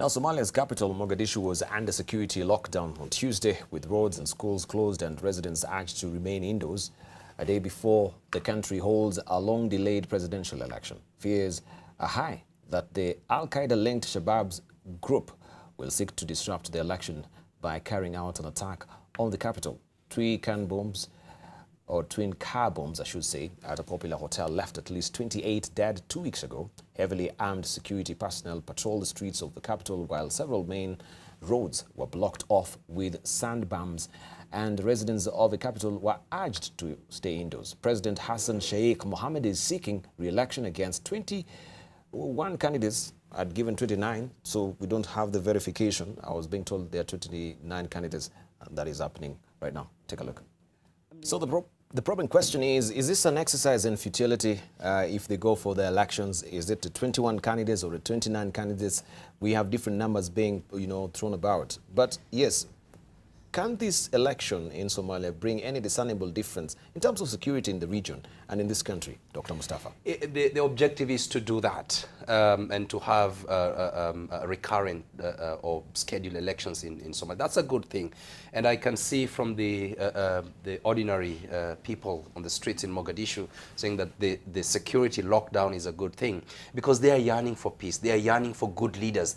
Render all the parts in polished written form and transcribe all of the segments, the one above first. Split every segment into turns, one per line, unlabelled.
Now, Somalia's capital, Mogadishu, was under security lockdown on Tuesday, with roads and schools closed and residents urged to remain indoors a day before the country holds a long-delayed presidential election. Fears are high that the Al-Qaeda-linked Shabab's group will seek to disrupt the election by carrying out an attack on the capital. Twin car bombs, I should say, at a popular hotel left at least 28 dead 2 weeks ago. Heavily armed security personnel patrolled the streets of the capital while several main roads were blocked off with sand bombs, and residents of the capital were urged to stay indoors. President Hassan Sheikh Mohammed is seeking re-election against 21 candidates. I'd given 29, so we don't have the verification. I was being told there are 29 candidates, and that is happening right now. Take a look. So the problem question is this an exercise in futility if they go for the elections? Is it the 21 candidates or the 29 candidates? We have different numbers being, thrown about. But yes, can this election in Somalia bring any discernible difference in terms of security in the region and in this country, Dr. Mustafa?
The objective is to do that and to have recurrent or scheduled elections in Somalia. That's a good thing. And I can see from the ordinary people on the streets in Mogadishu saying that the security lockdown is a good thing because they are yearning for peace. They are yearning for good leaders.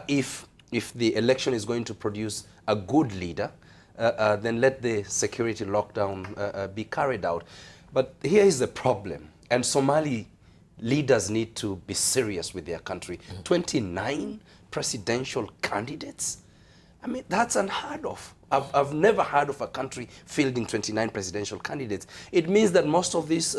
If the election is going to produce a good leader, then let the security lockdown be carried out. But here is the problem, and Somali leaders need to be serious with their country. 29 presidential candidates? I mean, that's unheard of. I've never heard of a country fielding 29 presidential candidates. It means that most of these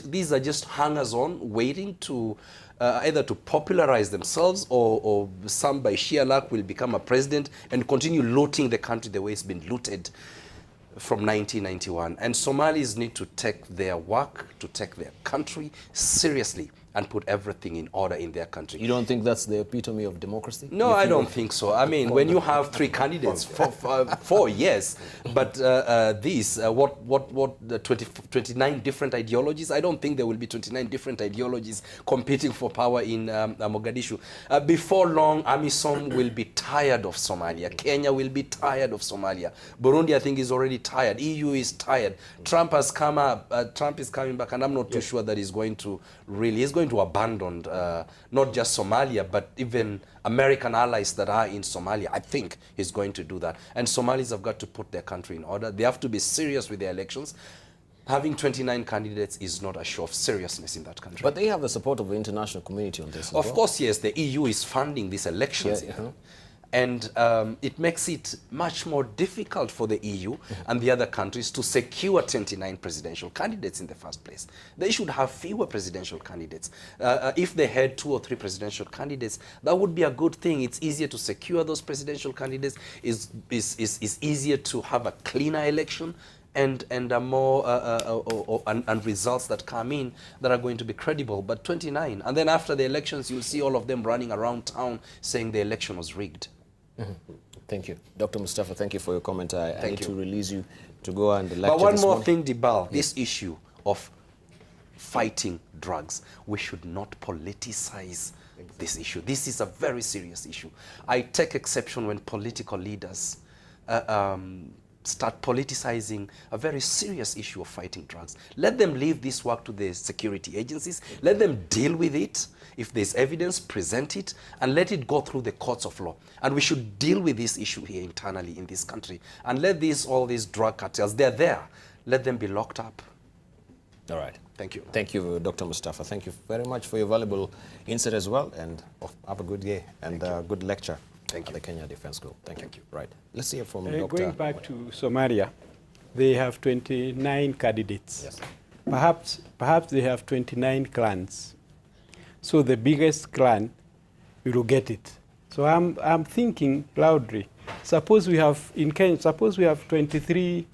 these are just hangers-on waiting to either to popularize themselves or some by sheer luck will become a president and continue looting the country the way it's been looted from 1991. And Somalis need to take their work, to take their country seriously and put everything in order in their country.
You don't think that's the epitome of democracy?
No, I don't think so. I mean, when you have 3 candidates, four, yes, but the 29 different ideologies? I don't think there will be 29 different ideologies competing for power in Mogadishu. Before long, AMISOM will be tired of Somalia. Kenya will be tired of Somalia. Burundi, I think, is already tired. EU is tired. Trump has come up. Trump is coming back, and I'm not too sure that he's going to to abandon not just Somalia, but even American allies that are in Somalia. I think he's going to do that. And Somalis have got to put their country in order. They have to be serious with their elections. Having 29 candidates is not a show of seriousness in that country.
But they have the support of the international community on this as well.
Of course, yes. The EU is funding these elections. Yeah, and it makes it much more difficult for the EU and the other countries to secure 29 presidential candidates in the first place. They should have fewer presidential candidates. If they had 2 or 3 presidential candidates, that would be a good thing. It's easier to secure those presidential candidates. It's easier to have a cleaner election and a more and results that come in that are going to be credible. But 29, and then after the elections, you'll see all of them running around town saying the election was rigged.
Thank you. Dr. Mustafa, thank you for your comment. I need to release you to go and lecture.
But one more thing, Dibal, this issue of fighting drugs, we should not politicize this issue. This is a very serious issue. I take exception when political leaders start politicizing a very serious issue of fighting drugs. Let them leave this work to the security agencies. Let them deal with it. If there's evidence, present it, and let it go through the courts of law. And we should deal with this issue here internally in this country. And let all these drug cartels, they're there. Let them be locked up.
All right.
Thank you.
Thank you, Dr. Mustafa. Thank you very much for your valuable insight as well. And have a good day and good lecture.
Thank you.
At the Kenya Defense School. Thank you. Right. Let's hear from Dr.
Going back to Somalia, they have 29 candidates.
Yes.
Perhaps they have 29 clans. So the biggest clan will get it. So I'm thinking loudly. Suppose we have in Kenya, suppose we have 43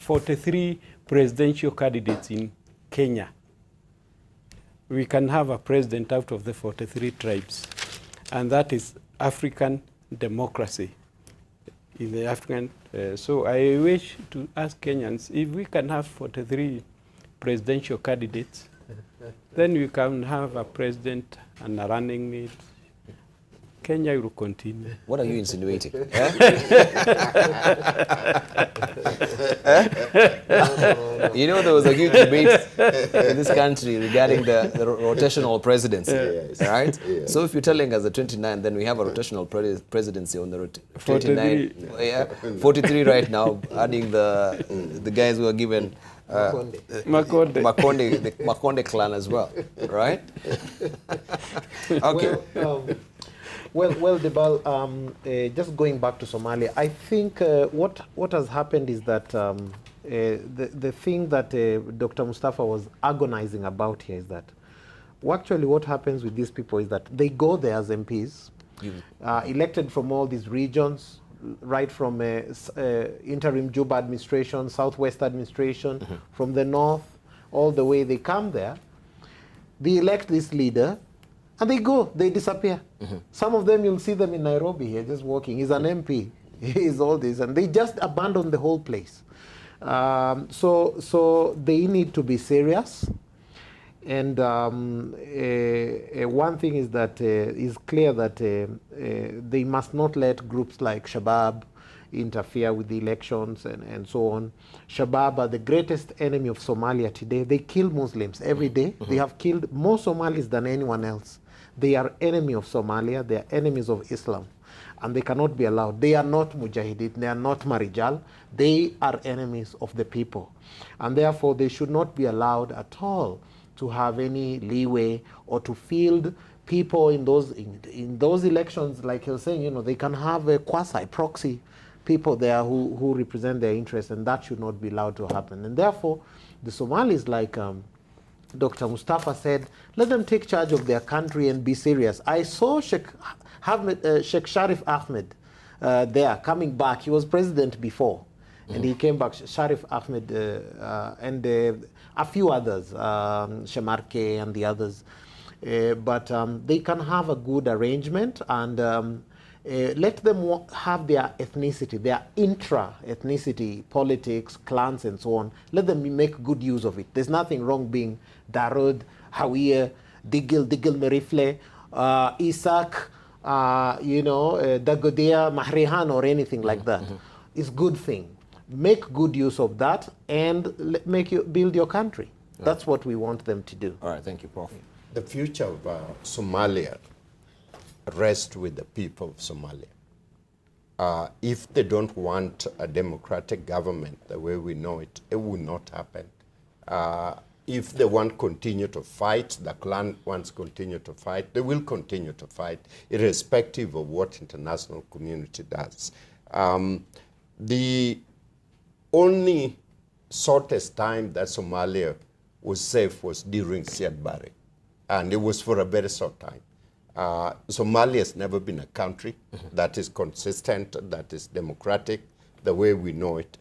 presidential candidates in Kenya. We can have a president out of the 43 tribes. And that is African democracy in the African. So I wish to ask Kenyans if we can have 43 presidential candidates, then we can have a president and a running mate Kenya will continue.
What are you insinuating? You know, there was a huge debate in this country regarding the rotational presidency, right? Yes. So if you're telling us the 29, then we have a rotational presidency on the 29, 43 right now, adding the guys who are given Makonde, the Makonde clan as well, right? Okay.
Well, Debal, just going back to Somalia, I think what has happened is that the thing that Dr. Mustafa was agonizing about here is that actually what happens with these people is that they go there as MPs, elected from all these regions, right from interim Juba administration, Southwest administration, from the north, all the way they come there, they elect this leader, and they go, they disappear. Some of them, you'll see them in Nairobi here, just walking. He's an MP, he's all this, and they just abandon the whole place. So they need to be serious. And one thing is that is clear that they must not let groups like Shabab interfere with the elections and so on. Shabab are the greatest enemy of Somalia today. They kill Muslims every day. They have killed more Somalis than anyone else. They are enemy of Somalia. They are enemies of Islam. And they cannot be allowed. They are not Mujahideen. They are not Marijal. They are enemies of the people. And therefore, they should not be allowed at all to have any leeway or to field people in those elections. Like you're saying, you know, they can have a quasi-proxy people there who represent their interests, and that should not be allowed to happen. And therefore, the Somalis, like Dr. Mustafa said, let them take charge of their country and be serious. I saw Sheikh Sharif Ahmed there coming back. He was president before, and he came back, Sharif Ahmed and a few others, Shemarke and the others. But they can have a good arrangement, and let them have their ethnicity, their intra-ethnicity, politics, clans, and so on. Let them make good use of it. There's nothing wrong being Darud, Hawiye, Digil Merifle, Isaac, Dagodia, Mahrihan, or anything like that. It's a good thing. Make good use of that and build your country. That's what we want them to do.
All right, thank you, Prof.
The future of Somalia rests with the people of Somalia. If they don't want a democratic government the way we know it, it will not happen. If they want to continue to fight, the clan wants to continue to fight, they will continue to fight, irrespective of what international community does. The only shortest time that Somalia was safe was during Siad Barre, and it was for a very short time. Somalia has never been a country that is consistent, that is democratic, the way we know it.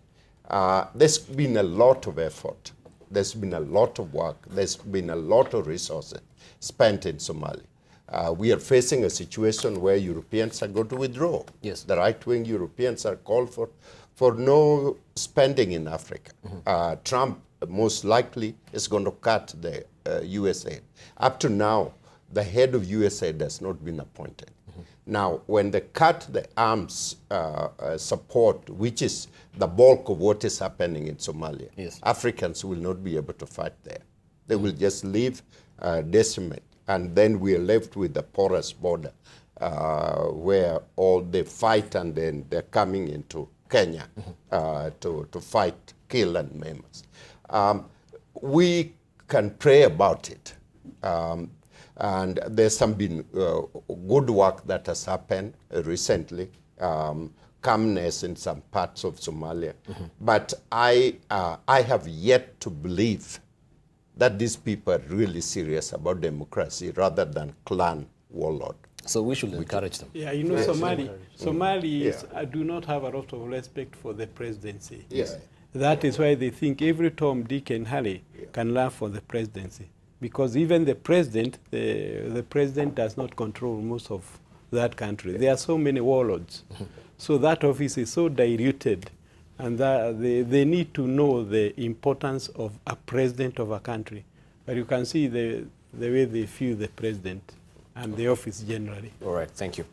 There's been a lot of effort. There's been a lot of work. There's been a lot of resources spent in Somalia. We are facing a situation where Europeans are going to withdraw. Yes. The right-wing Europeans are called for no spending in Africa. Trump most likely is going to cut the USAID. Up to now, the head of USAID has not been appointed. Now, when they cut the arms support, which is the bulk of what is happening in Somalia, Africans will not be able to fight there. They will just leave, decimate, and then we are left with the porous border where all they fight, and then they're coming into Kenya to fight, kill, and maim us. We can pray about it. And there's been good work that has happened recently, calmness in some parts of Somalia. But I have yet to believe that these people are really serious about democracy rather than clan warlord.
So we should encourage them.
Yeah, you know, Somalis do not have a lot of respect for the presidency.
Yes.
That is why they think every Tom, Dick, and Harry can run for the presidency. Because even the president does not control most of that country. There are so many warlords. So that office is so diluted, and that they need to know the importance of a president of a country. But you can see the way they view the president and the office generally.
All right, thank you.